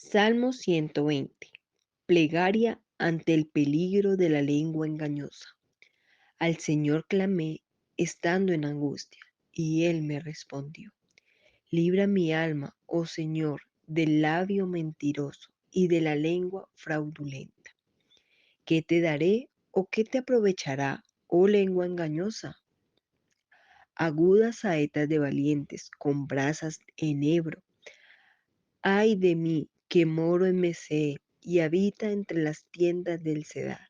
Salmo 120. Plegaria ante el peligro de la lengua engañosa. Al Señor clamé estando en angustia, y Él me respondió. Libra mi alma, oh Señor, del labio mentiroso y de la lengua fraudulenta. ¿Qué te daré o qué te aprovechará, oh lengua engañosa? Agudas saetas de valientes, con brasas enebro. Ay de mí, que moro en Mesé y habita entre las tiendas del Cedar.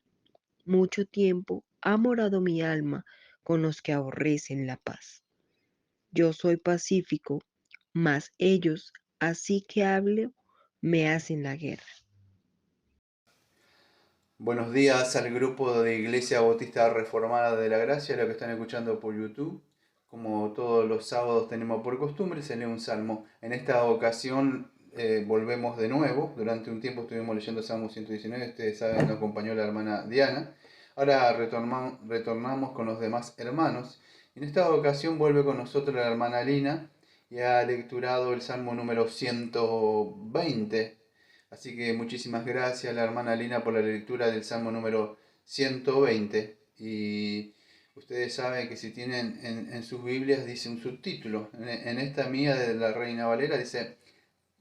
Mucho tiempo ha morado mi alma con los que aborrecen la paz. Yo soy pacífico, mas ellos, así que hablo, me hacen la guerra. Buenos días al grupo de Iglesia Bautista Reformada de la Gracia, los que están escuchando por YouTube. Como todos los sábados tenemos por costumbre, se lee un salmo. En esta ocasión volvemos de nuevo. Durante un tiempo estuvimos leyendo Salmo 119, ustedes saben, nos acompañó la hermana Diana. Ahora retornamos con los demás hermanos. En esta ocasión vuelve con nosotros la hermana Lina y ha lecturado el Salmo número 120. Así que muchísimas gracias a la hermana Lina por la lectura del Salmo número 120. Y ustedes saben que si tienen en sus Biblias dice un subtítulo. En esta mía de la Reina Valera dice,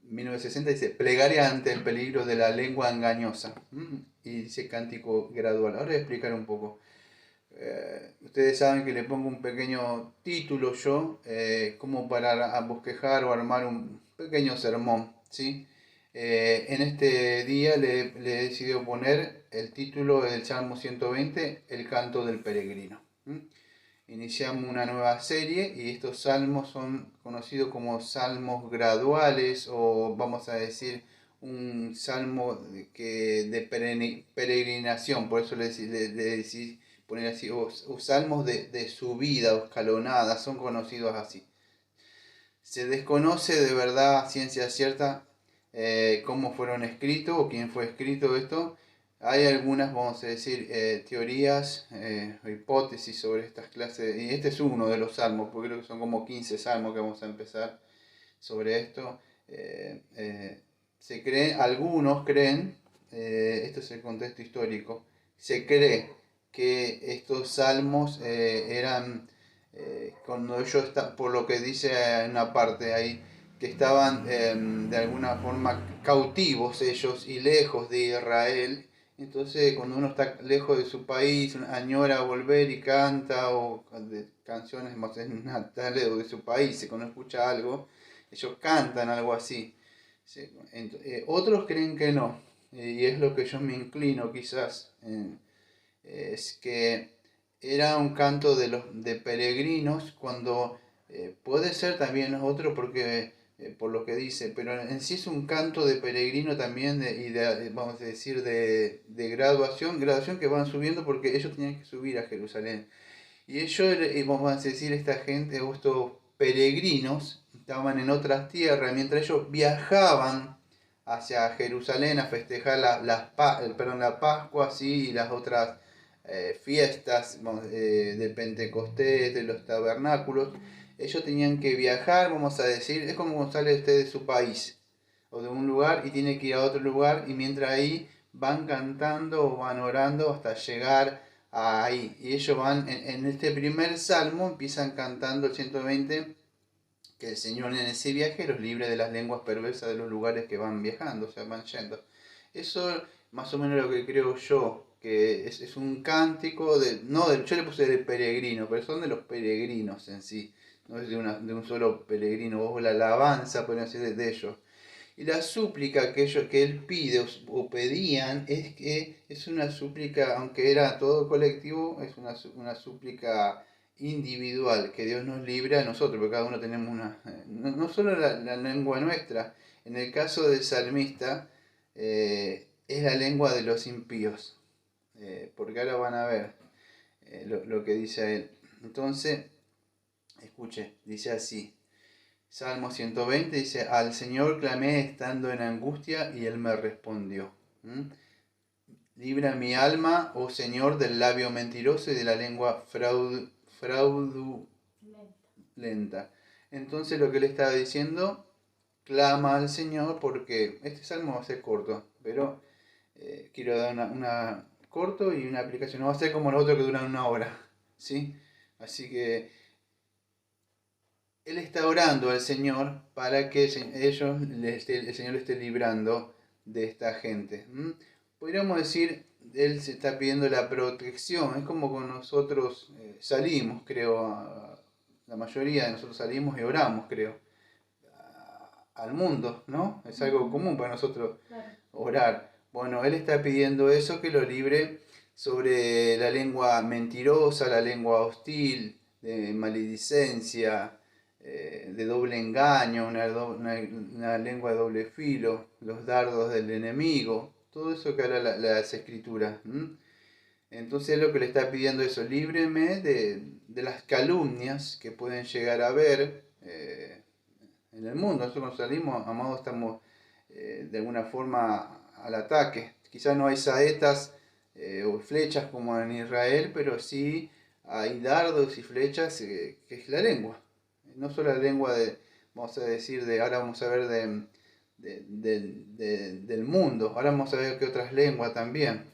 1960 dice, plegaria ante el peligro de la lengua engañosa. Y dice cántico gradual. Ahora voy a explicar un poco. Ustedes saben que le pongo un pequeño título yo, como para bosquejar o armar un pequeño sermón, ¿sí? En este día le he decidido poner el título del Salmo 120, El canto del peregrino. Iniciamos una nueva serie y estos salmos son conocidos como salmos graduales o vamos a decir un salmo de peregrinación, por eso le decí poner así, o salmos de subida o escalonada, son conocidos así. Se desconoce de verdad, a ciencia cierta, cómo fueron escritos o quién fue escrito esto. Hay algunas, vamos a decir, teorías o hipótesis sobre estas clases, y este es uno de los salmos, porque creo que son como 15 salmos que vamos a empezar sobre esto. Se cree, algunos creen, esto es el contexto histórico, se cree que estos salmos eran, cuando ellos, por lo que dice en una parte ahí, que estaban de alguna forma cautivos ellos y lejos de Israel. Entonces, cuando uno está lejos de su país, añora volver y canta, o de canciones más natales o de su país, cuando escucha algo, ellos cantan algo así. ¿Sí? Otros creen que no, y es lo que yo me inclino quizás, es que era un canto de peregrinos, cuando puede ser también otro porque por lo que dice, pero en sí es un canto de peregrino también vamos a decir de graduación que van subiendo porque ellos tenían que subir a Jerusalén. Y ellos, vamos a decir, esta gente, estos peregrinos, estaban en otras tierras, mientras ellos viajaban hacia Jerusalén a festejar la Pascua, ¿sí? Y las otras fiestas de Pentecostés, de los tabernáculos. Ellos tenían que viajar, vamos a decir, es como cuando sale usted de su país o de un lugar y tiene que ir a otro lugar, y mientras ahí van cantando o van orando hasta llegar ahí. Y ellos van, en este primer salmo, empiezan cantando el 120, que el Señor en ese viaje los libre de las lenguas perversas de los lugares que van viajando, o sea, van yendo. Eso más o menos lo que creo yo, que es un cántico, yo le puse de peregrino, pero son de los peregrinos en sí, no es de un solo peregrino, vos la alabanza, pueden decir, de ellos. Y la súplica que él pide o pedían es que es una súplica, aunque era todo colectivo, es una súplica individual, que Dios nos libre a nosotros, porque cada uno tenemos no solo la lengua nuestra, en el caso del salmista, es la lengua de los impíos, porque ahora van a ver lo que dice él. Entonces, escuche, dice así. Salmo 120 dice, al Señor clamé estando en angustia y Él me respondió. Libra mi alma, oh Señor, del labio mentiroso y de la lengua fraudulenta. Entonces lo que le estaba diciendo, clama al Señor, porque este salmo va a ser corto, pero quiero dar una corto y una aplicación. No va a ser como los otros que duran una hora, ¿sí? Así que él está orando al Señor para que el Señor le esté librando de esta gente. Podríamos decir, él se está pidiendo la protección. Es como con nosotros salimos, creo, la mayoría de nosotros salimos y oramos, creo, al mundo, ¿no? Es algo común para nosotros orar. Bueno, él está pidiendo eso, que lo libre sobre la lengua mentirosa, la lengua hostil, de maledicencia, de doble engaño, una lengua de doble filo, los dardos del enemigo, todo eso que habla las escrituras. Entonces lo que le está pidiendo es eso, líbreme de las calumnias que pueden llegar a haber en el mundo. Nosotros cuando salimos, amados, estamos de alguna forma al ataque. Quizás no hay saetas o flechas como en Israel, pero sí hay dardos y flechas, que es la lengua. No solo la lengua vamos a decir, ahora vamos a ver del mundo, ahora vamos a ver que otras lenguas también,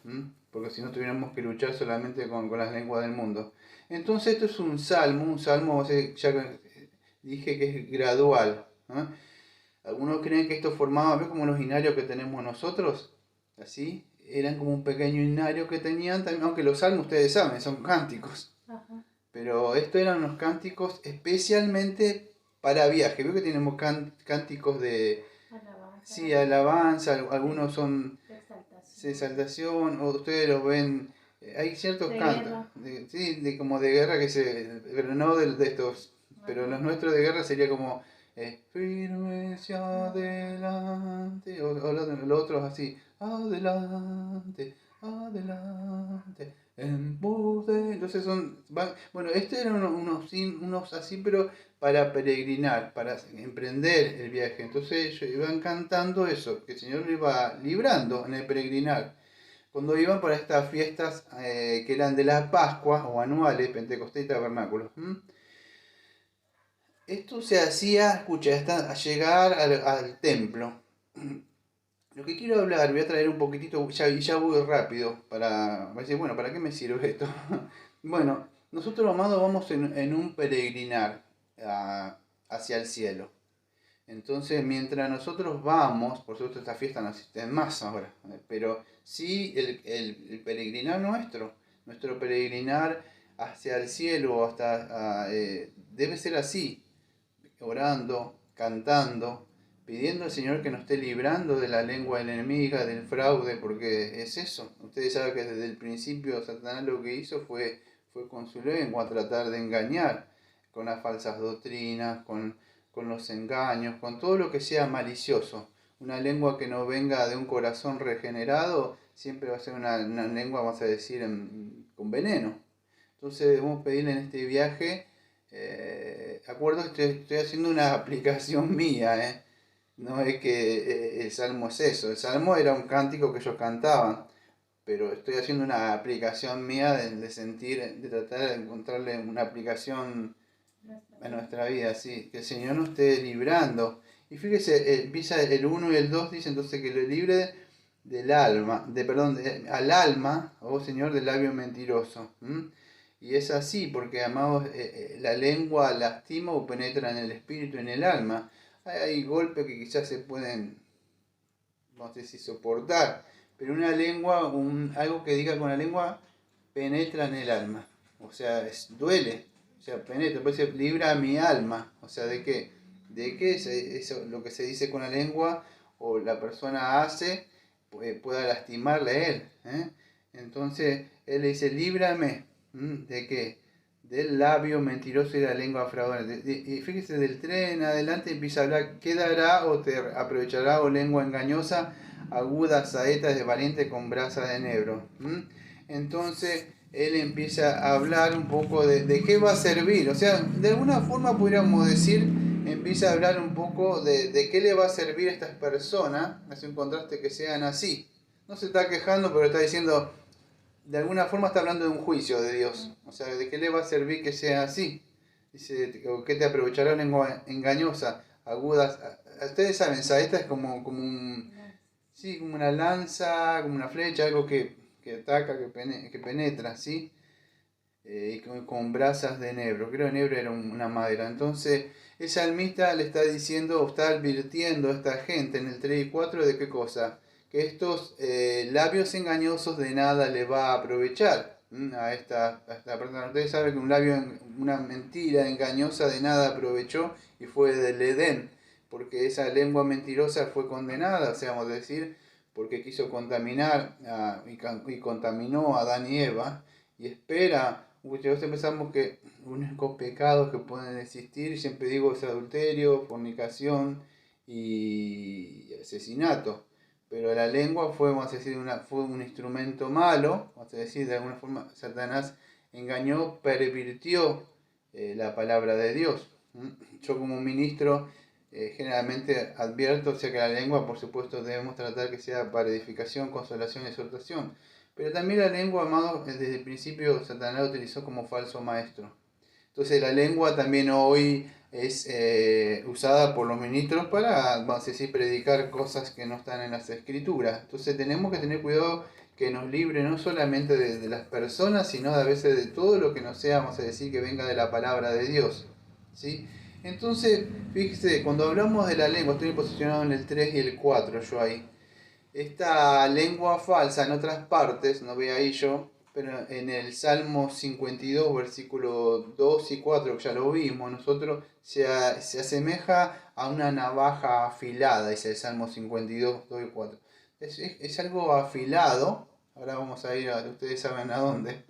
porque si no tuviéramos que luchar solamente con las lenguas del mundo. Entonces esto es un salmo ya dije que es gradual. Algunos creen que esto formaba, ¿ves? Como los himnarios que tenemos nosotros, así, eran como un pequeño himnario que tenían también, aunque los salmos ustedes saben, son cánticos. Ajá. Pero estos eran unos cánticos especialmente para viaje. Veo que tenemos cánticos de alabanza, sí, alabanza, algunos son de exaltación, o ustedes los ven, hay ciertos cantos, sí, como de guerra, pero no de estos, pero los nuestros de guerra sería como firme hacia adelante, o los otros así, adelante, adelante, en pos de... Entonces bueno, estos eran unos así, pero para peregrinar, para emprender el viaje. Entonces ellos iban cantando eso, que el Señor lo iba librando en el peregrinar. Cuando iban para estas fiestas que eran de la Pascua o anuales, Pentecostés y Tabernáculos. Esto se hacía, escucha, hasta llegar al templo. Lo que quiero hablar, voy a traer un poquitito, ya voy rápido, para decir, bueno, ¿para qué me sirve esto? Bueno, nosotros, amados, vamos en un peregrinar hacia el cielo. Entonces, mientras nosotros vamos, por supuesto esta fiesta no existe más ahora, pero sí el peregrinar nuestro peregrinar hacia el cielo, debe ser así, orando, cantando, pidiendo al Señor que nos esté librando de la lengua enemiga, del fraude, porque es eso. Ustedes saben que desde el principio Satanás lo que hizo fue con su lengua tratar de engañar, con las falsas doctrinas, con los engaños, con todo lo que sea malicioso. Una lengua que no venga de un corazón regenerado siempre va a ser una lengua, vamos a decir, con veneno. Entonces debemos pedirle en este viaje, acuerdo que estoy haciendo una aplicación mía, no es que el salmo es eso, el salmo era un cántico que ellos cantaban, pero estoy haciendo una aplicación mía de sentir, de tratar de encontrarle una aplicación a nuestra vida, sí, que el Señor nos esté librando. Y fíjese, empieza el 1 y el 2, dice entonces que lo libre del alma, al alma, oh Señor, del labio mentiroso. Y es así, porque, amados, la lengua lastima o penetra en el espíritu, en el alma. Hay golpes que quizás se pueden, no sé si soportar, pero una lengua, algo que diga con la lengua, penetra en el alma. O sea, duele, o sea, penetra, puede ser, libra mi alma. O sea, ¿de qué? De que eso, lo que se dice con la lengua o la persona hace, pueda lastimarle a él. Entonces, él le dice, líbrame. ¿De qué? Del labio mentiroso y de la lengua fraudulenta. Y fíjese, del 3 en adelante empieza a hablar, ¿qué dará o te aprovechará, o lengua engañosa, agudas saetas de valiente con brasa de enebro? Entonces, él empieza a hablar un poco de qué va a servir. O sea, de alguna forma podríamos decir, empieza a hablar un poco de qué le va a servir a estas personas, hace un contraste que sean así. No se está quejando, pero está diciendo, de alguna forma está hablando de un juicio de Dios. O sea, ¿de qué le va a servir que sea así? Dice, ¿qué te aprovechará lengua engañosa, agudas ustedes saben, saeta es sí, como una lanza, como una flecha, algo que ataca, que penetra, ¿sí? Y con brasas de enebro. Creo que enebro era una madera. Entonces, el salmista le está diciendo, o está advirtiendo a esta gente en el 3 y 4 de qué cosa. Que estos labios engañosos de nada le va a aprovechar a esta persona. Ustedes saben que un labio, una mentira engañosa de nada aprovechó y fue del Edén. Porque esa lengua mentirosa fue condenada, o sea, vamos a decir, porque quiso contaminar y contaminó a Adán y Eva y espera. Muchas veces pensamos que los únicos pecados que pueden existir, y siempre digo, es adulterio, fornicación y asesinato. Pero la lengua fue, vamos a decir, fue un instrumento malo, vamos a decir, de alguna forma Satanás engañó, pervirtió la palabra de Dios. Yo como ministro generalmente advierto, o sea que la lengua, por supuesto, debemos tratar que sea para edificación, consolación y exhortación. Pero también la lengua, amado, desde el principio Satanás la utilizó como falso maestro. Entonces la lengua también hoy es usada por los ministros para, vamos a decir, predicar cosas que no están en las escrituras. Entonces tenemos que tener cuidado que nos libre no solamente de las personas, sino a veces de todo lo que no sea, vamos a decir, que venga de la palabra de Dios. ¿Sí? Entonces, fíjese, cuando hablamos de la lengua, estoy posicionado en el 3 y el 4 yo ahí. Esta lengua falsa en otras partes, no voy ahí yo, pero en el Salmo 52, versículo 2 y 4, que ya lo vimos, nosotros se asemeja a una navaja afilada, dice el Salmo 52, 2 y 4. Es algo afilado, ahora vamos a ir a, ustedes saben a dónde,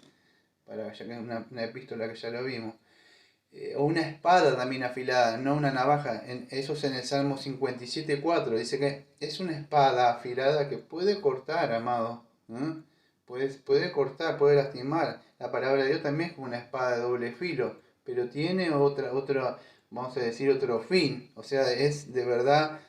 para, ya que es una epístola que ya lo vimos. O una espada también afilada, no una navaja. Eso es en el Salmo 57:4. Dice que es una espada afilada que puede cortar, amado. Puede cortar, puede lastimar. La palabra de Dios también es como una espada de doble filo, pero tiene vamos a decir, otro fin. O sea, es de verdad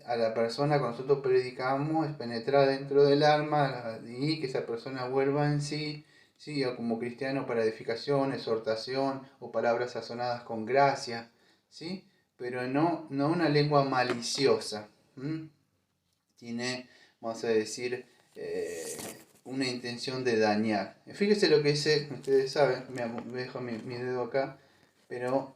a la persona que nosotros predicamos, es penetrar dentro del alma y que esa persona vuelva en sí. Sí, o como cristiano para edificación, exhortación o palabras sazonadas con gracia, ¿sí? Pero no una lengua maliciosa. Tiene, vamos a decir, una intención de dañar. Fíjese lo que dice, ustedes saben, me dejo mi dedo acá, pero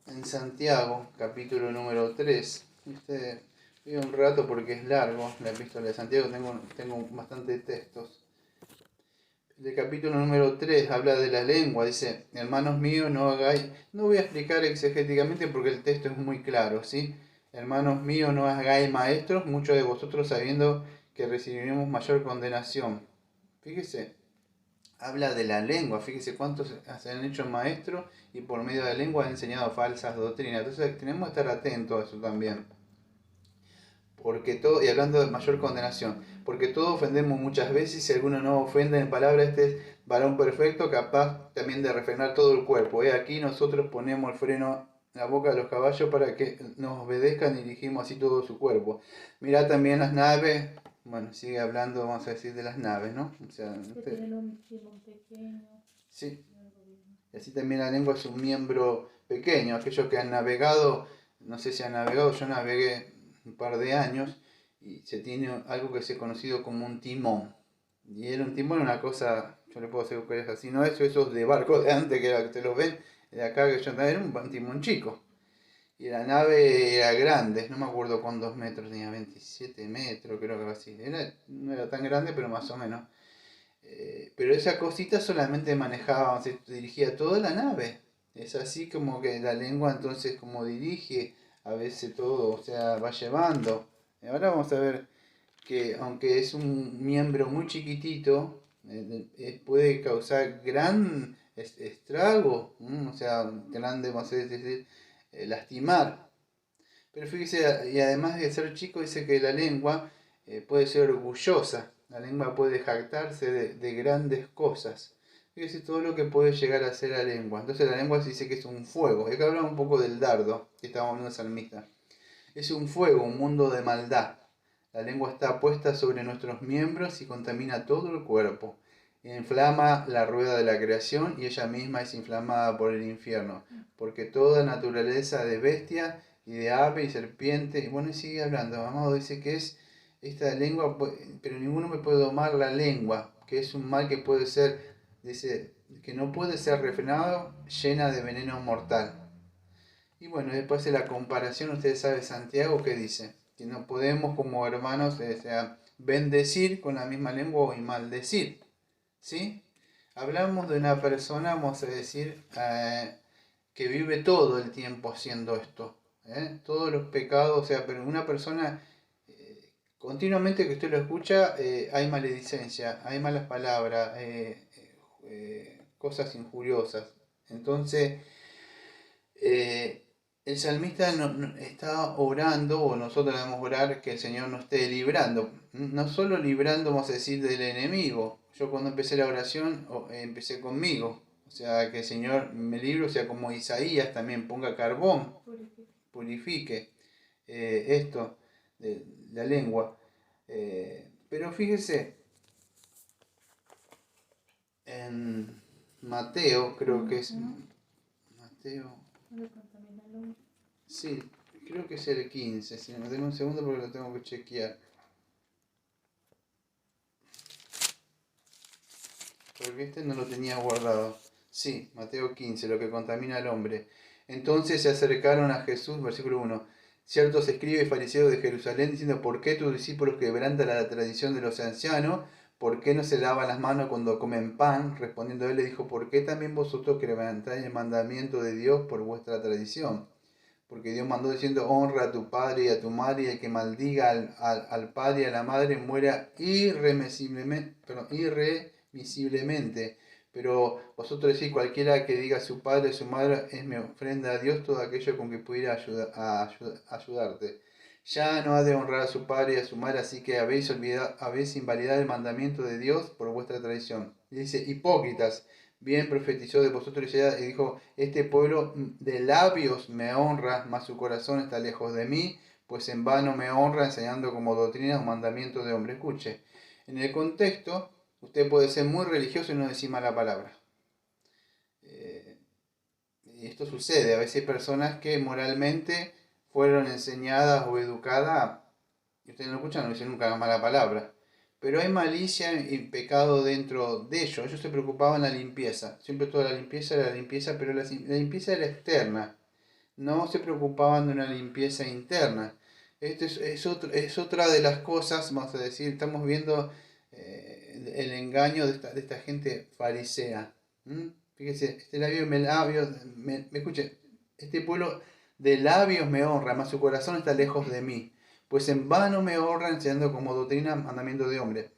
en Santiago, capítulo número 3, ustedes, voy un rato porque es largo, la epístola de Santiago, tengo bastantes textos. El capítulo número 3 habla de la lengua, dice, hermanos míos, no hagáis, no voy a explicar exegéticamente porque el texto es muy claro, ¿sí? Hermanos míos, no hagáis maestros, muchos de vosotros sabiendo que recibiremos mayor condenación. Fíjese, habla de la lengua, fíjese cuántos se han hecho maestros y por medio de la lengua han enseñado falsas doctrinas. Entonces tenemos que estar atentos a eso también. Porque todo, y hablando de mayor condenación, porque todos ofendemos muchas veces, si alguno no ofende en palabra, este es varón perfecto, capaz también de refrenar todo el cuerpo. Aquí nosotros ponemos el freno en la boca de los caballos para que nos obedezcan y dirigimos así todo su cuerpo. Mirá también las naves, bueno, sigue hablando, vamos a decir, de las naves, ¿no? O sea, sí. Y así también la lengua es un miembro pequeño, aquellos que han navegado, no sé si han navegado, yo navegué un par de años y se tiene algo que se ha conocido como un timón. Y era un timón, una cosa, yo le puedo hacer que es así, no eso, esos de barco de antes que te los ven, de acá que yo andaba, era un timón chico. Y la nave era grande, no me acuerdo cuántos metros, tenía 27 metros, creo que así. No era tan grande, pero más o menos. Pero esa cosita solamente manejaba, se dirigía toda la nave. Es así como que la lengua entonces como dirige a veces todo, o sea, va llevando. Ahora vamos a ver que aunque es un miembro muy chiquitito, puede causar gran estrago, o sea, grande, vamos a decir, lastimar. Pero fíjese, y además de ser chico, dice que la lengua puede ser orgullosa, la lengua puede jactarse de grandes cosas. Fíjese todo lo que puede llegar a ser la lengua. Entonces la lengua se dice que es un fuego. Y acá hablamos un poco del dardo, que estábamos hablando de salmista. Es un fuego, un mundo de maldad. La lengua está puesta sobre nuestros miembros y contamina todo el cuerpo. Inflama la rueda de la creación y ella misma es inflamada por el infierno, porque toda naturaleza de bestia y de ave y serpiente. Y bueno, y sigue hablando. Amado, dice que es esta lengua, pero ninguno me puede domar la lengua, que es un mal que puede ser, dice, que no puede ser refrenado, llena de veneno mortal. Y bueno, después de la comparación, ustedes saben Santiago que dice, que no podemos como hermanos, o sea, bendecir con la misma lengua y maldecir, ¿sí? Hablamos de una persona, vamos a decir, que vive todo el tiempo haciendo esto, todos los pecados, o sea, pero una persona, continuamente que usted lo escucha, hay maledicencia, hay malas palabras, cosas injuriosas. Entonces, el salmista está orando, o nosotros debemos orar, que el Señor nos esté librando. No solo librando, vamos a decir, del enemigo. Yo cuando empecé la oración, empecé conmigo. O sea, que el Señor me libre, o sea, como Isaías también ponga carbón, purifique esto de la lengua. Pero fíjese, en Mateo, creo que es Mateo. Sí, creo que es el 15. Si me den un segundo porque lo tengo que chequear. Porque este no lo tenía guardado. Sí, Mateo 15, lo que contamina al hombre. Entonces se acercaron a Jesús, versículo 1. Ciertos escribas y fariseos de Jerusalén diciendo, ¿por qué tus discípulos quebrantan la tradición de los ancianos? ¿Por qué no se lavan las manos cuando comen pan? Respondiendo él le dijo, ¿por qué también vosotros quebrantáis el mandamiento de Dios por vuestra tradición? Porque Dios mandó diciendo, honra a tu padre y a tu madre, y el que maldiga al padre y a la madre muera irremisiblemente. Pero vosotros decís, cualquiera que diga a su padre o su madre es mi ofrenda a Dios, todo aquello con que pudiera ayudarte. Ya no ha de honrar a su padre y a su madre, así que habéis invalidado el mandamiento de Dios por vuestra tradición. Y dice, hipócritas, bien profetizó de vosotros Isaías y dijo, este pueblo de labios me honra, mas su corazón está lejos de mí, pues en vano me honra enseñando como doctrina un mandamiento de hombre. Escuche, en el contexto, usted puede ser muy religioso y no decir mala palabra. Y esto sucede, a veces hay personas que moralmente fueron enseñadas o educadas, y ustedes no lo escuchan, no dicen nunca mala palabra. Pero hay malicia y pecado dentro de ellos. Ellos se preocupaban de la limpieza. Siempre toda la limpieza era la limpieza, pero la limpieza era externa. No se preocupaban de una limpieza interna. Esto es otra de las cosas, vamos a decir, estamos viendo el engaño de esta gente farisea. Fíjese, este labio me escuche, este pueblo de labios me honra, mas su corazón está lejos de mí. Pues en vano me honra enseñando como doctrina mandamiento de hombre.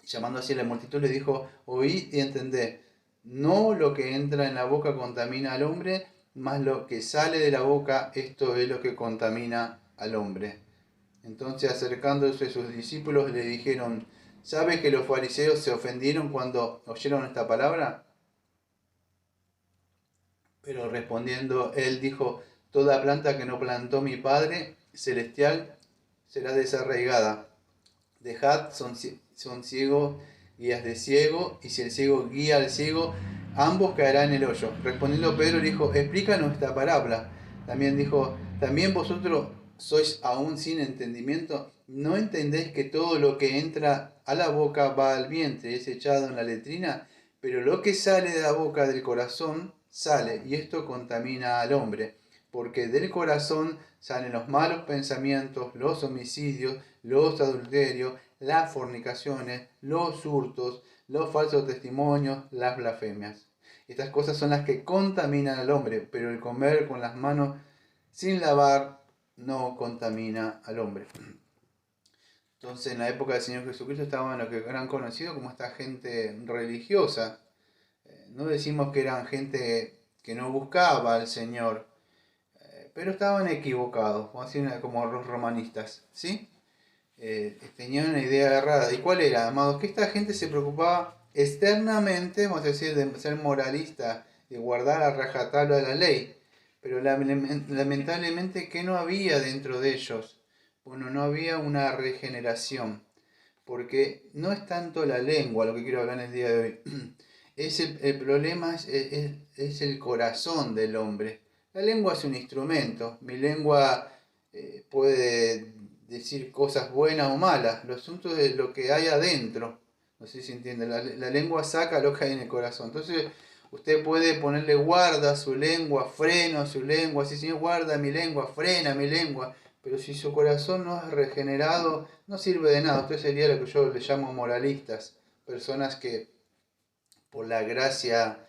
Llamando así a la multitud le dijo, oí y entendé, no lo que entra en la boca contamina al hombre, mas lo que sale de la boca, esto es lo que contamina al hombre. Entonces acercándose sus discípulos le dijeron, ¿sabe que los fariseos se ofendieron cuando oyeron esta palabra? Pero respondiendo él dijo, toda planta que no plantó mi Padre celestial será desarraigada. Dejad, son ciegos, guías de ciego, y si el ciego guía al ciego, ambos caerán en el hoyo. Respondiendo Pedro dijo, explícanos esta parábola. También dijo, ¿también vosotros sois aún sin entendimiento? ¿No entendéis que todo lo que entra a la boca va al vientre y es echado en la letrina? Pero lo que sale de la boca del corazón sale, y esto contamina al hombre, porque del corazón salen los malos pensamientos, los homicidios, los adulterios, las fornicaciones, los hurtos, los falsos testimonios, las blasfemias. Estas cosas son las que contaminan al hombre, pero el comer con las manos sin lavar no contamina al hombre. Entonces, en la época del Señor Jesucristo estaban lo que eran conocidos como esta gente religiosa. No decimos que eran gente que no buscaba al Señor, pero estaban equivocados, como los romanistas, ¿sí? Tenían una idea errada. ¿Y cuál era, amados? Que esta gente se preocupaba externamente, vamos a decir, de ser moralista, de guardar a rajatabla de la ley, pero lamentablemente que no había dentro de ellos, bueno, no había una regeneración, porque no es tanto la lengua lo que quiero hablar en el día de hoy, el problema es el corazón del hombre. La lengua es un instrumento. Mi lengua puede decir cosas buenas o malas. Lo asunto es lo que hay adentro. No sé si entiende. La lengua saca lo que hay en el corazón. Entonces, usted puede ponerle guarda a su lengua, freno a su lengua. Sí, Señor, guarda mi lengua, frena mi lengua. Pero si su corazón no es regenerado, no sirve de nada. Usted sería lo que yo le llamo moralistas. Personas que por la gracia,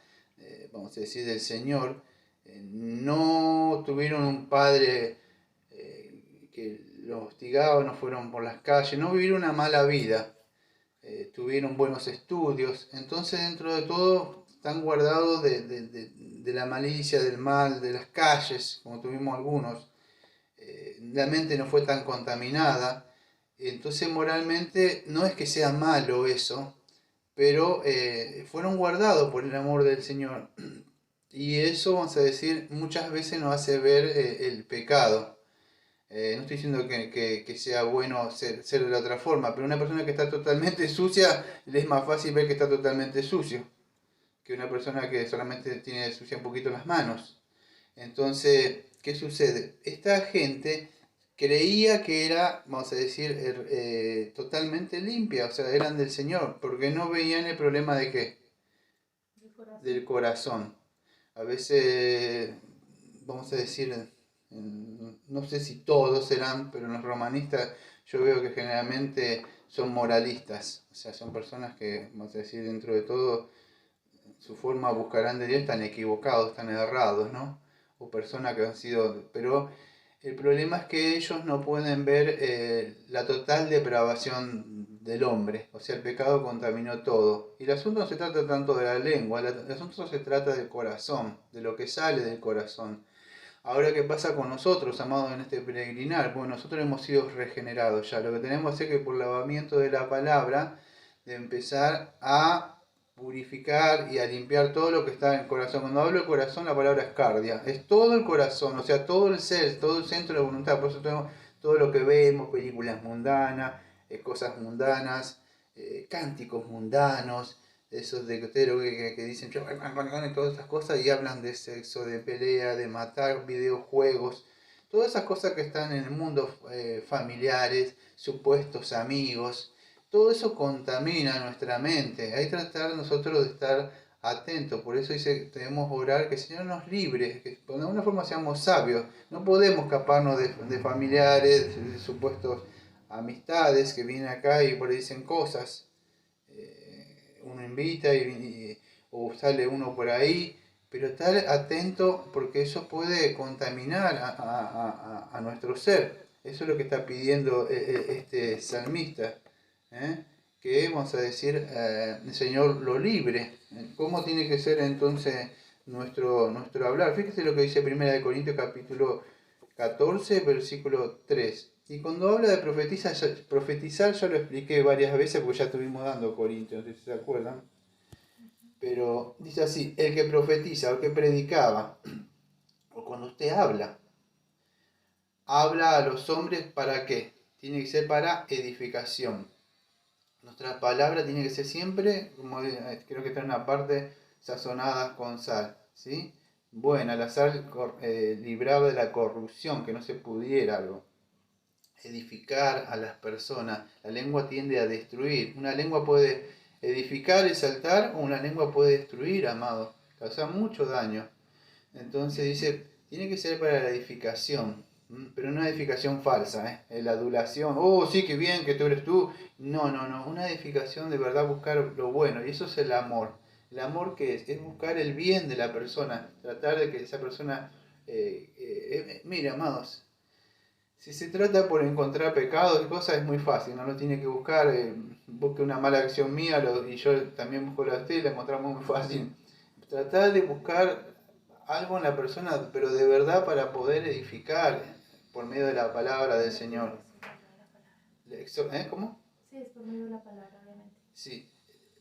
vamos a decir, del Señor, no tuvieron un padre que los hostigaba, no fueron por las calles, no vivieron una mala vida, tuvieron buenos estudios, entonces dentro de todo están guardados de la malicia, del mal, de las calles, como tuvimos algunos. La mente no fue tan contaminada, entonces moralmente no es que sea malo eso, pero fueron guardados por el amor del Señor. Y eso, vamos a decir, muchas veces nos hace ver el pecado. No estoy diciendo que sea bueno ser de la otra forma, pero una persona que está totalmente sucia, le es más fácil ver que está totalmente sucio que una persona que solamente tiene sucia un poquito las manos. Entonces, ¿qué sucede? Esta gente creía que era, vamos a decir, totalmente limpia, o sea, eran del Señor, porque no veían el problema de qué, del corazón. A veces, vamos a decir, no sé si todos serán, pero los romanistas yo veo que generalmente son moralistas, o sea, son personas que, vamos a decir, dentro de todo, su forma buscarán de Dios, están equivocados, están errados, ¿no? O personas que han sido, pero el problema es que ellos no pueden ver la total depravación del hombre, o sea, el pecado contaminó todo. Y el asunto no se trata tanto de la lengua, el asunto se trata del corazón, de lo que sale del corazón. Ahora, ¿qué pasa con nosotros, amados, en este peregrinar? Bueno, nosotros hemos sido regenerados ya. Lo que tenemos que hacer es que por lavamiento de la palabra, de empezar a purificar y a limpiar todo lo que está en el corazón. Cuando hablo de corazón, la palabra es cardia. Es todo el corazón, o sea, todo el ser, todo el centro de la voluntad. Por eso tenemos todo lo que vemos, películas mundanas, cosas mundanas, cánticos mundanos, esos de que dicen yo y todas esas cosas y hablan de sexo, de pelea, de matar, videojuegos, todas esas cosas que están en el mundo familiares, supuestos amigos, todo eso contamina nuestra mente. Hay que tratar nosotros de estar atentos, por eso dice que debemos orar que el Señor nos libre, que de alguna forma seamos sabios, no podemos escaparnos de familiares, de supuestos amistades que vienen acá y por ahí dicen cosas uno invita o sale uno por ahí, pero estar atento porque eso puede contaminar a nuestro ser. Eso es lo que está pidiendo este salmista, ¿eh? Que vamos a decir, el Señor lo libre. ¿Cómo tiene que ser entonces nuestro hablar? Fíjese lo que dice 1 Corintios capítulo 14, versículo 3. Y cuando habla de profetizar ya lo expliqué varias veces porque ya estuvimos dando Corintios, no sé si se acuerdan. Pero dice así, el que profetiza o que predicaba, o cuando usted habla a los hombres ¿para qué? Tiene que ser para edificación. Nuestras palabras tienen que ser siempre, como creo que está en una parte, sazonadas con sal, ¿sí? Buena, la sal libraba de la corrupción, que no se pudiera algo edificar a las personas. La lengua tiende a destruir. Una lengua puede edificar, exaltar, o una lengua puede destruir, amado. Causar mucho daño. Entonces dice, tiene que ser para la edificación. Pero no una edificación falsa, la adulación, oh sí, qué bien que tú eres tú. No, no, no, una edificación de verdad, buscar lo bueno, y eso es el amor. El amor que es buscar el bien de la persona, tratar de que esa persona, mire, amados, si se trata por encontrar pecados y cosas es muy fácil, no lo tiene que buscar, busque una mala acción mía y yo también busco la de usted y la encontramos muy fácil. Tratar de buscar algo en la persona, pero de verdad para poder edificar por medio de la palabra del Señor. ¿Cómo? Sí, es por medio de la palabra, obviamente. Sí,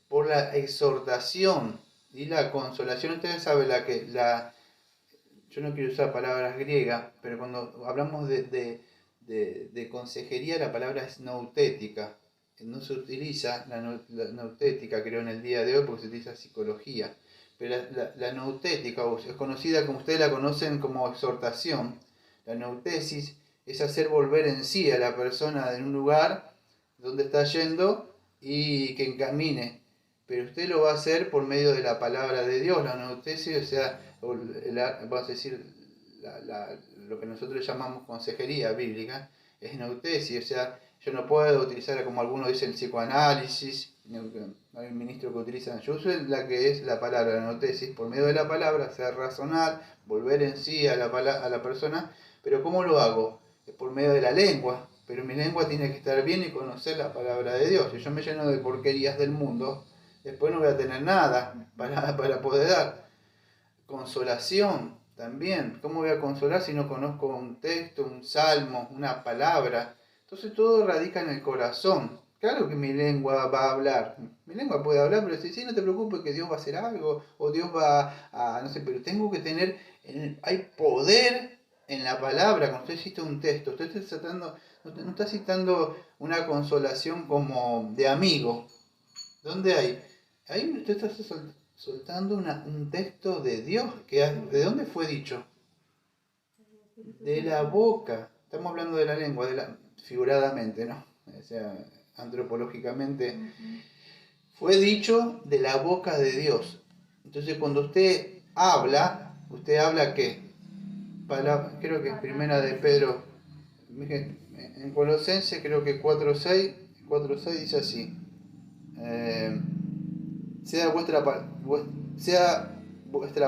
por la exhortación y la consolación. Ustedes saben yo no quiero usar palabras griegas, pero cuando hablamos de consejería, la palabra es nautética. No se utiliza la nautética, creo, en el día de hoy porque se utiliza psicología. pero la noutética, es conocida como ustedes la conocen como exhortación. La noutesis es hacer volver en sí a la persona en un lugar donde está yendo y que encamine. Pero usted lo va a hacer por medio de la palabra de Dios, la noutesis, o sea, vamos a decir, lo que nosotros llamamos consejería bíblica, es noutesis, o sea, yo no puedo utilizar, como algunos dicen, el psicoanálisis, hay un ministro que utiliza, yo uso la que es la palabra, la noutesis, por medio de la palabra, hacer razonar, volver en sí a la persona, pero ¿cómo lo hago? Por medio de la lengua, pero mi lengua tiene que estar bien y conocer la palabra de Dios. Si yo me lleno de porquerías del mundo, después no voy a tener nada para poder dar. Consolación también. ¿Cómo voy a consolar si no conozco un texto, un salmo, una palabra? Entonces todo radica en el corazón. Claro que mi lengua va a hablar. Mi lengua puede hablar, pero si no te preocupes que Dios va a hacer algo, o Dios va a, no sé, pero tengo que tener, hay poder en la palabra. Cuando usted cita un texto, usted está tratando, no está citando una consolación como de amigo. ¿Dónde hay? Ahí usted está soltando un texto de Dios. ¿De dónde fue dicho? De la boca. Estamos hablando de la lengua, figuradamente, ¿no? O sea, antropológicamente. Fue dicho de la boca de Dios. Entonces, cuando usted habla ¿qué? Creo que es primera de Pedro. En Colosenses creo que 4:6 dice así. Sea vuestra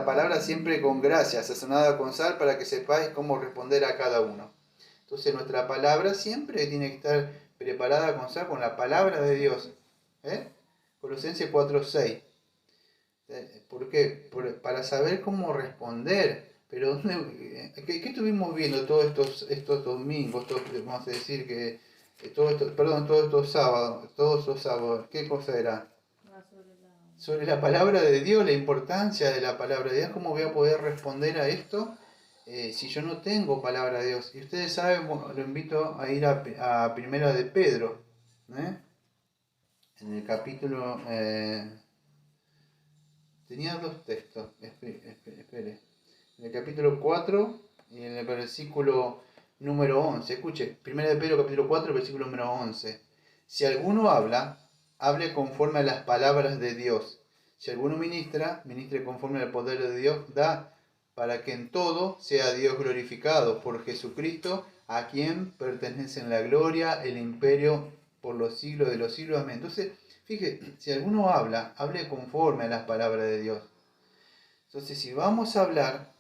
palabra siempre con gracia, sazonada con sal, para que sepáis cómo responder a cada uno. Entonces nuestra palabra siempre tiene que estar preparada con sal, con la palabra de Dios. Colosenses 4:6. ¿Por qué? Para saber cómo responder. Pero ¿qué estuvimos viendo todos estos domingos? Vamos a decir que todos estos sábados. ¿Qué cosa era? Sobre la palabra de Dios, la importancia de la palabra de Dios. ¿Cómo voy a poder responder a esto si yo no tengo palabra de Dios? Y ustedes saben, lo invito a ir a Primera de Pedro, en el capítulo... tenía dos textos, espere. En el capítulo 4 y en el versículo número 11. Escuche, 1 de Pedro capítulo 4, versículo número 11. Si alguno habla, hable conforme a las palabras de Dios. Si alguno ministre conforme al poder de Dios da, para que en todo sea Dios glorificado por Jesucristo, a quien pertenecen la gloria, el imperio por los siglos de los siglos. Amén. Entonces, fíjese, si alguno habla, hable conforme a las palabras de Dios. Entonces, si vamos a hablar,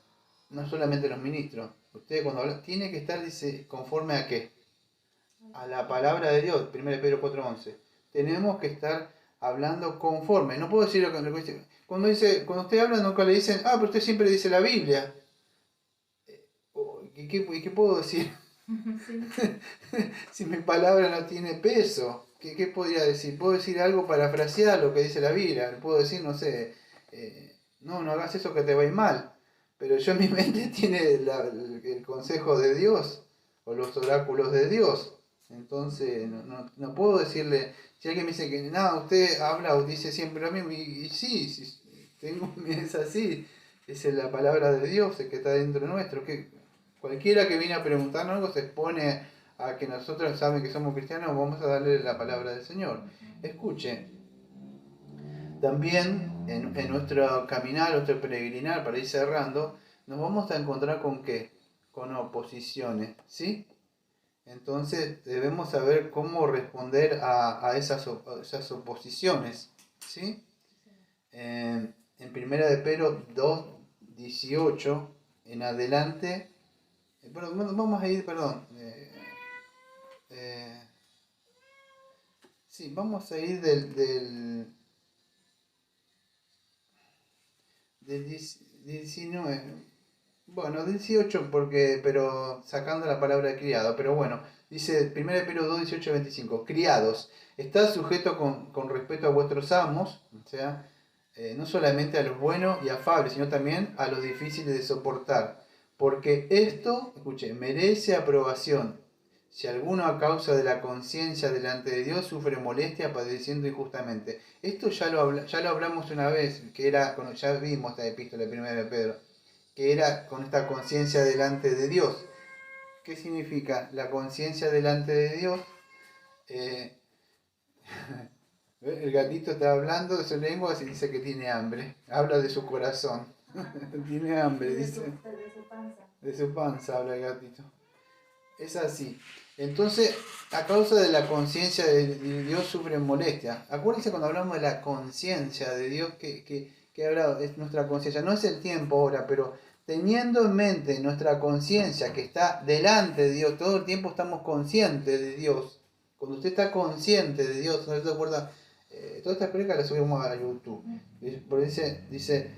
no solamente los ministros, usted cuando habla, tiene que estar, dice, conforme a qué? A la palabra de Dios, 1 Pedro 4:11. Tenemos que estar hablando conforme. No puedo decir lo que dice. Cuando usted habla, nunca le dicen, pero usted siempre dice la Biblia. ¿Y qué puedo decir? Sí. Si mi palabra no tiene peso, ¿qué podría decir? Puedo decir algo parafrasear lo que dice la Biblia. Puedo decir, no sé, no hagas eso que te va a ir mal. Pero yo en mi mente tiene el consejo de Dios o los oráculos de Dios. Entonces no puedo decirle, si alguien me dice que no, usted habla o dice siempre lo mismo, y sí, es así, es la palabra de Dios el que está dentro nuestro. Que cualquiera que viene a preguntarnos algo se expone a que nosotros saben que somos cristianos, vamos a darle la palabra del Señor. Escuche, también en nuestro caminar, nuestro peregrinar, para ir cerrando, nos vamos a encontrar con ¿qué? Con oposiciones, ¿sí? Entonces debemos saber cómo responder a esas oposiciones, ¿sí? En 1 de Pedro 2:18 en adelante, vamos a ir, vamos a ir del 19, bueno, 18 pero sacando la palabra criado, pero bueno, dice 1 Pedro 2, 18 25, criados, estad sujetos con respeto a vuestros amos, o sea, no solamente a los buenos y afables, sino también a los difíciles de soportar, porque esto, escuche, merece aprobación, Si alguno a causa de la conciencia delante de Dios sufre molestia padeciendo injustamente. Esto ya lo hablamos una vez, que era, ya vimos esta epístola primera de Pedro, que era con esta conciencia delante de Dios. ¿Qué significa la conciencia delante de Dios? El gatito está hablando de su lengua y dice que tiene hambre. Habla de su corazón. Tiene hambre, dice. De su panza. De su panza habla el gatito. Es así. Entonces, a causa de la conciencia de Dios sufren molestia. Acuérdense cuando hablamos de la conciencia de Dios, que hablado, es nuestra conciencia. No es el tiempo ahora, pero teniendo en mente nuestra conciencia que está delante de Dios, todo el tiempo estamos conscientes de Dios. Cuando usted está consciente de Dios, ¿no se acuerda? Toda esta explicación la subimos a YouTube. Porque dice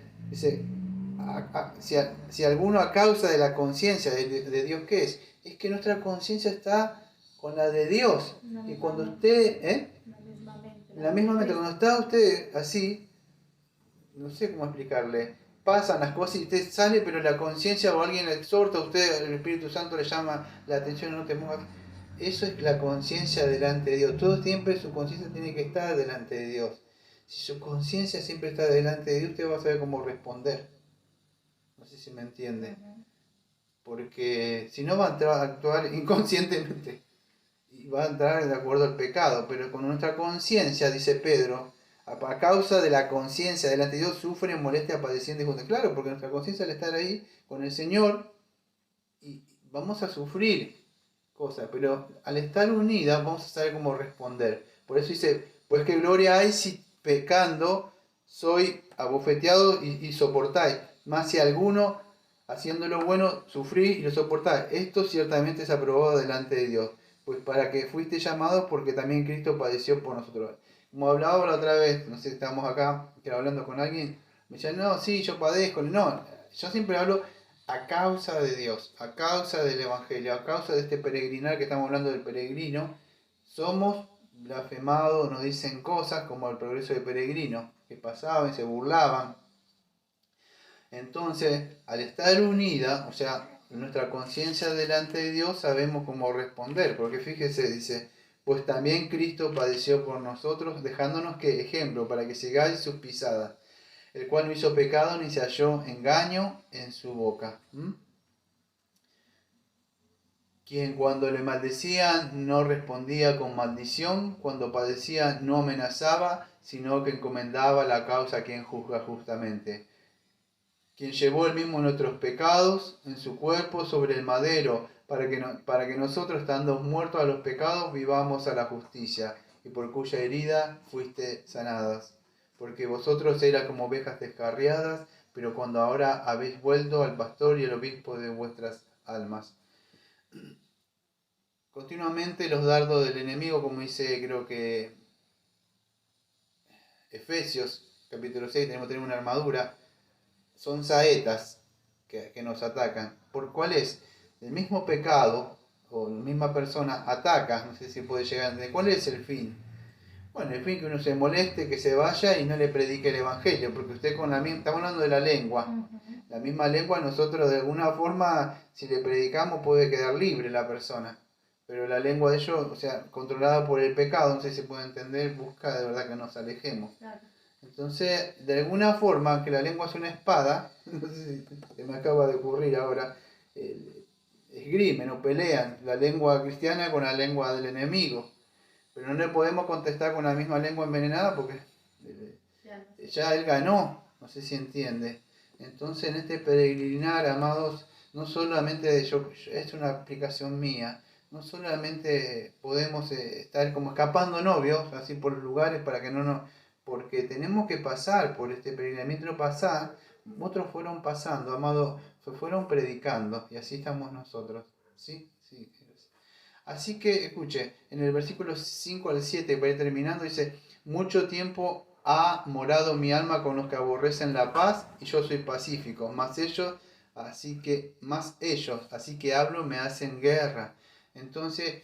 si alguno a causa de la conciencia de Dios, ¿qué es? Es que nuestra conciencia está con la de Dios. Y cuando usted, en la misma mente, cuando está usted así, no sé cómo explicarle, pasan las cosas y usted sale, pero la conciencia o alguien le exhorta a usted, el Espíritu Santo le llama la atención, no te muevas. Eso es la conciencia delante de Dios. Todo siempre su conciencia tiene que estar delante de Dios. Si su conciencia siempre está delante de Dios, usted va a saber cómo responder. No sé si me entiende. Porque si no va a actuar inconscientemente y va a entrar de acuerdo al pecado. Pero con nuestra conciencia, dice Pedro, a causa de la conciencia delante de Dios sufren molestia padeciendo injusticia. Claro, porque nuestra conciencia al estar ahí con el Señor y vamos a sufrir cosas, pero al estar unidas vamos a saber cómo responder. Por eso dice, pues qué gloria hay si pecando soy abofeteado y soportáis. Más si alguno haciendo lo bueno sufrís y lo soportáis. Esto ciertamente es aprobado delante de Dios. Pues para que fuiste llamados porque también Cristo padeció por nosotros. Como hablaba la otra vez, no sé si estábamos acá, que era hablando con alguien, me decían, no, sí, yo padezco. No, yo siempre hablo a causa de Dios, a causa del Evangelio, a causa de este peregrinar que estamos hablando del peregrino, somos blasfemados, nos dicen cosas como el progreso de peregrino, que pasaban y se burlaban. Entonces, al estar unida, o sea, nuestra conciencia delante de Dios, sabemos cómo responder, porque fíjese, dice, pues también Cristo padeció por nosotros, dejándonos que ejemplo para que sigáis sus pisadas, el cual no hizo pecado ni se halló engaño en su boca. Quien cuando le maldecían no respondía con maldición, cuando padecía no amenazaba, sino que encomendaba la causa a quien juzga justamente. Quien llevó el mismo nuestros pecados en su cuerpo sobre el madero, para que nosotros, estando muertos a los pecados, vivamos a la justicia, y por cuya herida fuiste sanadas. Porque vosotros eras como ovejas descarriadas, pero cuando ahora habéis vuelto al pastor y el obispo de vuestras almas. Continuamente los dardos del enemigo, como dice creo que Efesios capítulo 6, tenemos una armadura, son saetas que nos atacan. ¿Por cuál es? El mismo pecado o la misma persona ataca, no sé si puede llegar. ¿De cuál es el fin? Bueno, el fin que uno se moleste, que se vaya y no le predique el evangelio, porque usted con la misma, estamos hablando de la lengua. La misma lengua nosotros de alguna forma, si le predicamos, puede quedar libre la persona. Pero la lengua de ellos, o sea, controlada por el pecado, no sé si se puede entender, busca de verdad que nos alejemos. Claro. Entonces, de alguna forma, que la lengua es una espada, no sé si se me acaba de ocurrir ahora, esgrimen o pelean la lengua cristiana con la lengua del enemigo. Pero no le podemos contestar con la misma lengua envenenada porque ya él ganó, no sé si entiende. Entonces, en este peregrinar, amados, no solamente es una aplicación mía, no solamente podemos estar como escapando novios, así por los lugares para que no nos... Porque tenemos que pasar por este peregrinamiento, otros fueron pasando, amados, fueron predicando, y así estamos nosotros, ¿sí? Sí. Así que, escuche, en el versículo 5 al 7, para ir terminando, dice, mucho tiempo ha morado mi alma con los que aborrecen la paz, y yo soy pacífico, más ellos, así que hablo, me hacen guerra. Entonces,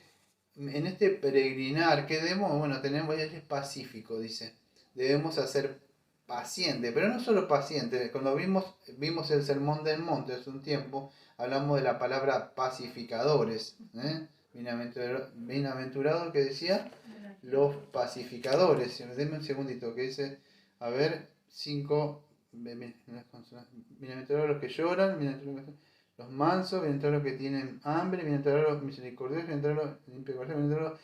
en este peregrinar, ¿qué debemos? Bueno, tenemos, él es pacífico, dice, debemos hacer paciente, pero no solo paciente, cuando vimos el sermón del monte hace un tiempo, hablamos de la palabra pacificadores, Bienaventurado que decía, los pacificadores. Denme un segundito, que dice, a ver, 5, bienaventurados los que lloran, bienaventurados los mansos, bienaventurados los que tienen hambre, bienaventurados los misericordiosos, bienaventurados los limpios, bienaventurados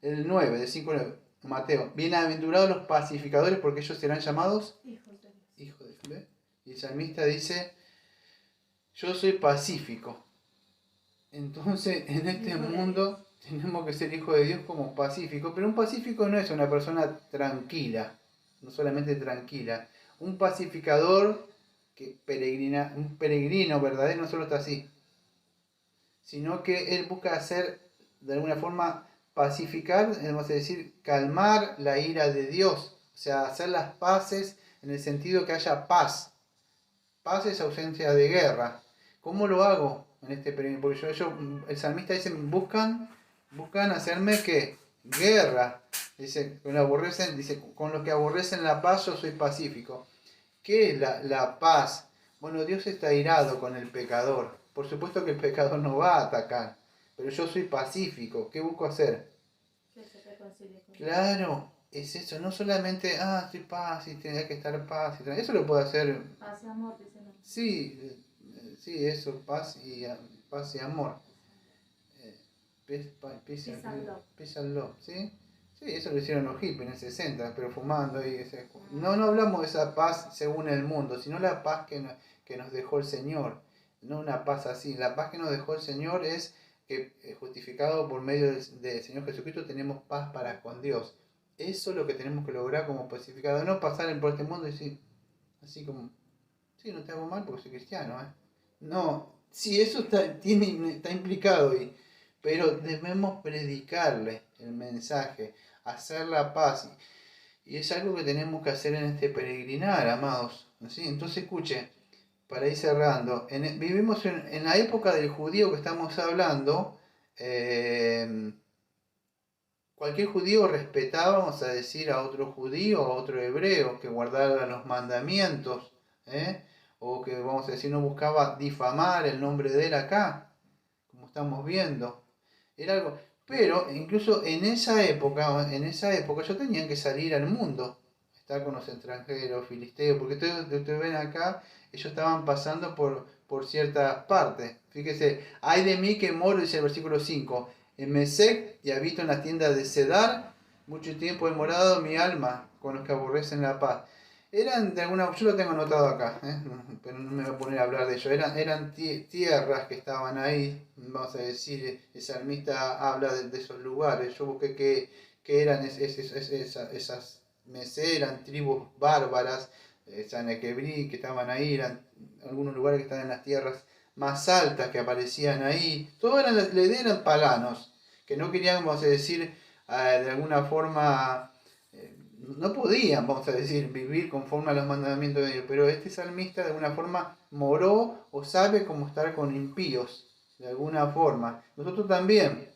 el 9, de 5 a 9, Mateo, bienaventurados los pacificadores porque ellos serán llamados hijos de Dios. hijos de Dios. Y el salmista dice, yo soy pacífico. Entonces, en este mundo tenemos que ser hijos de Dios como pacíficos, pero un pacífico no es una persona tranquila, no solamente tranquila. Un pacificador que peregrina, un peregrino verdadero no solo está así, sino que él busca hacer, de alguna forma, pacificar, vamos a decir, calmar la ira de Dios, o sea, hacer las paces en el sentido que haya paz. Paz es ausencia de guerra. ¿Cómo lo hago en este periodo? Porque el salmista dice, buscan hacerme ¿qué? Guerra. Dice, con los que aborrecen la paz yo soy pacífico. ¿Qué es la paz? Bueno, Dios está irado con el pecador. Por supuesto que el pecador no va a atacar, pero yo soy pacífico. ¿Qué busco hacer? Que se reconcilie con Dios. Claro, es eso, no solamente, estoy paz y tiene que estar paz. Eso lo puede hacer. Paz y amor, dice no. Sí, eso, paz y amor. Peace and love, ¿sí? Sí, eso lo hicieron los hippies en el 60, pero fumando ahí. No hablamos de esa paz según el mundo, sino la paz que nos dejó el Señor. No una paz así. La paz que nos dejó el Señor es que, justificado por medio del Señor Jesucristo, tenemos paz para con Dios. Eso es lo que tenemos que lograr como pacificados. No pasar por este mundo y decir, así como, sí, no te hago mal porque soy cristiano, ¿eh? No, sí, eso está implicado ahí, pero debemos predicarle el mensaje, hacer la paz, y es algo que tenemos que hacer en este peregrinar, amados. ¿Sí? Entonces, escuche, para ir cerrando, vivimos en la época del judío que estamos hablando. Cualquier judío respetaba, vamos a decir, a otro judío, a otro hebreo, que guardara los mandamientos, o que, vamos a decir, no buscaba difamar el nombre de él acá, como estamos viendo. Era algo, pero incluso en esa época ellos tenían que salir al mundo, estar con los extranjeros, filisteos, porque ustedes ven acá, ellos estaban pasando por ciertas partes. Fíjese, ay de mí que moro, dice el versículo 5, en Mesec y habito en las tiendas de Cedar, mucho tiempo he morado mi alma con los que aborrecen la paz. Eran de alguna, yo lo tengo anotado acá, pero no me voy a poner a hablar de ello. Eran tierras que estaban ahí, vamos a decir, el salmista habla de esos lugares. Yo busqué que eran esas Mesec, eran tribus bárbaras, Sanequebrí, que estaban ahí, eran algunos lugares que estaban en las tierras más altas que aparecían ahí. Todo la idea eran paganos, que no querían, vamos a decir, de alguna forma, no podían, vamos a decir, vivir conforme a los mandamientos de Dios, pero este salmista de alguna forma moró o sabe cómo estar con impíos, de alguna forma. Nosotros también.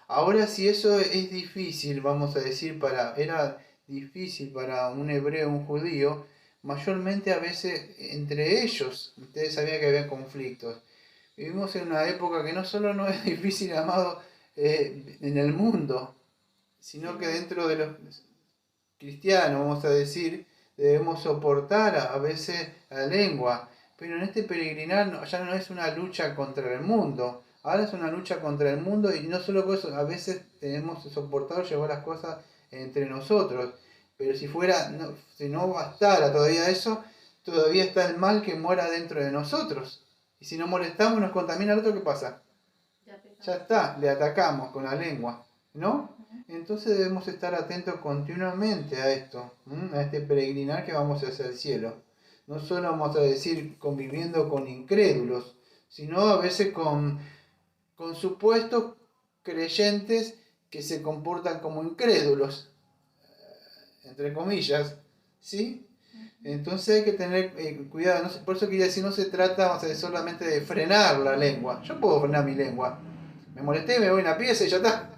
Ahora, si eso es difícil, vamos a decir, era difícil para un hebreo, un judío, mayormente a veces entre ellos, ustedes sabían que había conflictos. Vivimos en una época que no solo no es difícil, amado, en el mundo, sino que dentro de los cristianos, vamos a decir, debemos soportar a veces la lengua. Pero en este peregrinar ya no es una lucha contra el mundo, ahora es una lucha contra el mundo, y no solo por eso, a veces tenemos que soportar o llevar las cosas entre nosotros. Pero si no bastara todavía eso, todavía está el mal que mora dentro de nosotros. Y si no molestamos, nos contamina al otro, ¿qué pasa? Ya está, le atacamos con la lengua, ¿no? Entonces debemos estar atentos continuamente a esto, a este peregrinar que vamos hacia el cielo. No solo vamos a decir conviviendo con incrédulos, sino a veces con supuestos creyentes que se comportan como incrédulos, entre comillas, ¿sí? Entonces hay que tener cuidado. Por eso quería decir, no se trata, vamos a decir, solamente de frenar la lengua. Yo puedo frenar mi lengua. Me molesté, me voy a una pieza y ya está.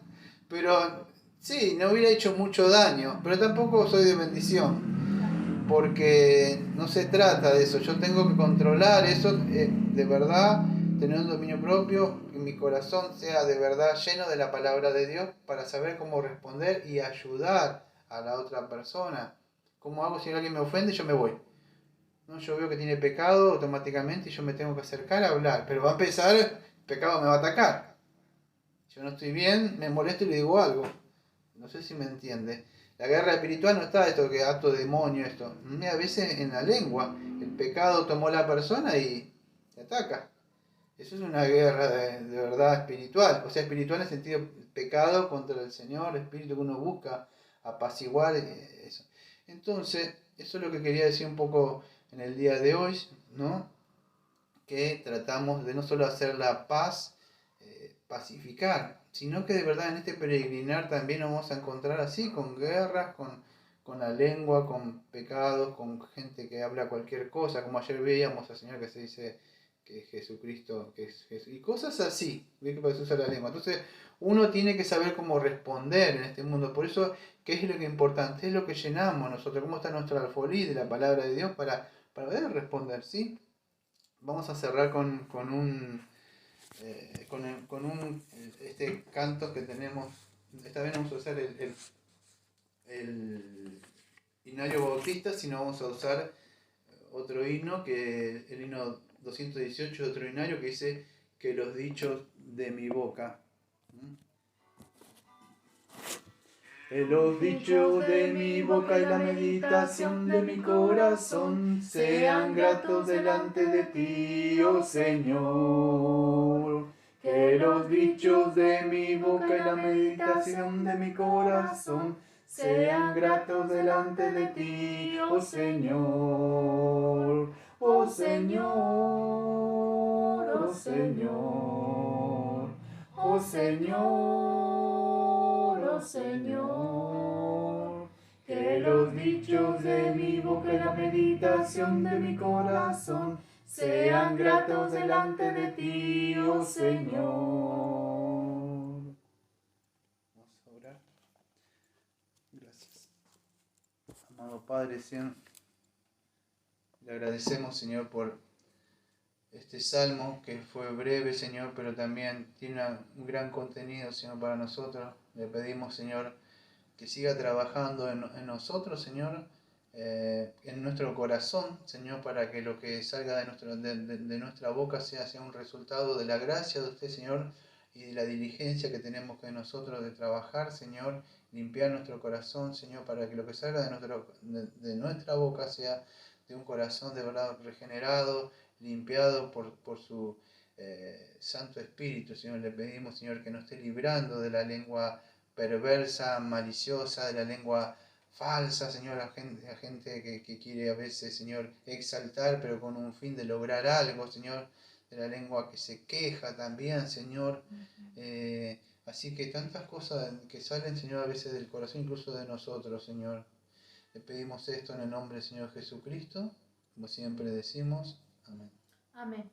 Pero sí, no hubiera hecho mucho daño, pero tampoco soy de bendición, porque no se trata de eso. Yo tengo que controlar eso, de verdad, tener un dominio propio, mi corazón sea de verdad lleno de la palabra de Dios para saber cómo responder y ayudar a la otra persona. ¿Cómo hago si alguien me ofende? Yo me voy. No, yo veo que tiene pecado automáticamente y yo me tengo que acercar a hablar. Pero va a empezar, el pecado me va a atacar. Yo no estoy bien, me molesto y le digo algo. No sé si me entiende. La guerra espiritual no está esto que acto de demonio, esto. A veces en la lengua. El pecado tomó a la persona y te ataca. Eso es una guerra de verdad espiritual. O sea, espiritual en el sentido pecado contra el Señor, espíritu que uno busca apaciguar eso. Entonces, eso es lo que quería decir un poco en el día de hoy, ¿no? Que tratamos de no solo hacer la paz, pacificar, sino que de verdad en este peregrinar también nos vamos a encontrar así, con guerras, con la lengua, con pecados, con gente que habla cualquier cosa, como ayer veíamos al Señor que se dice que Jesucristo, que es Jesús, y cosas así, ve que se usa la lengua. Entonces, uno tiene que saber cómo responder en este mundo. Por eso, ¿qué es lo que es importante? Es lo que llenamos nosotros, cómo está nuestra alfolí de la palabra de Dios para poder responder, ¿sí? Vamos a cerrar con un este canto que tenemos. Esta vez no vamos a usar el himnario bautista, sino vamos a usar otro himno, que el himno 218, otro himnario que dice que los dichos de mi boca. Los dichos de mi boca y la meditación de mi corazón sean gratos delante de ti, oh Señor. Que los dichos de mi boca y la meditación de mi corazón sean gratos delante de ti, oh Señor. Oh Señor, oh Señor, oh Señor, oh Señor. Que los dichos de mi boca y la meditación de mi corazón sean gratos delante de ti, oh Señor. Vamos a orar. Gracias. Amado Padre, le agradecemos, Señor, por este salmo que fue breve, Señor, pero también tiene un gran contenido, Señor, para nosotros. Le pedimos, Señor, que siga trabajando en nosotros, Señor, en nuestro corazón, Señor, para que lo que salga de nuestra boca sea un resultado de la gracia de usted, Señor, y de la diligencia que tenemos que nosotros de trabajar, Señor, limpiar nuestro corazón, Señor, para que lo que salga de nuestra boca sea de un corazón de verdad regenerado, limpiado por su Santo Espíritu, Señor. Le pedimos, Señor, que nos esté librando de la lengua perversa, maliciosa, de la lengua falsa, Señor, la gente que quiere a veces, Señor, exaltar, pero con un fin de lograr algo, Señor, de la lengua que se queja también, Señor. Así que tantas cosas que salen, Señor, a veces del corazón, incluso de nosotros, Señor. Le pedimos esto en el nombre del Señor Jesucristo, como siempre decimos. Amén. Amén.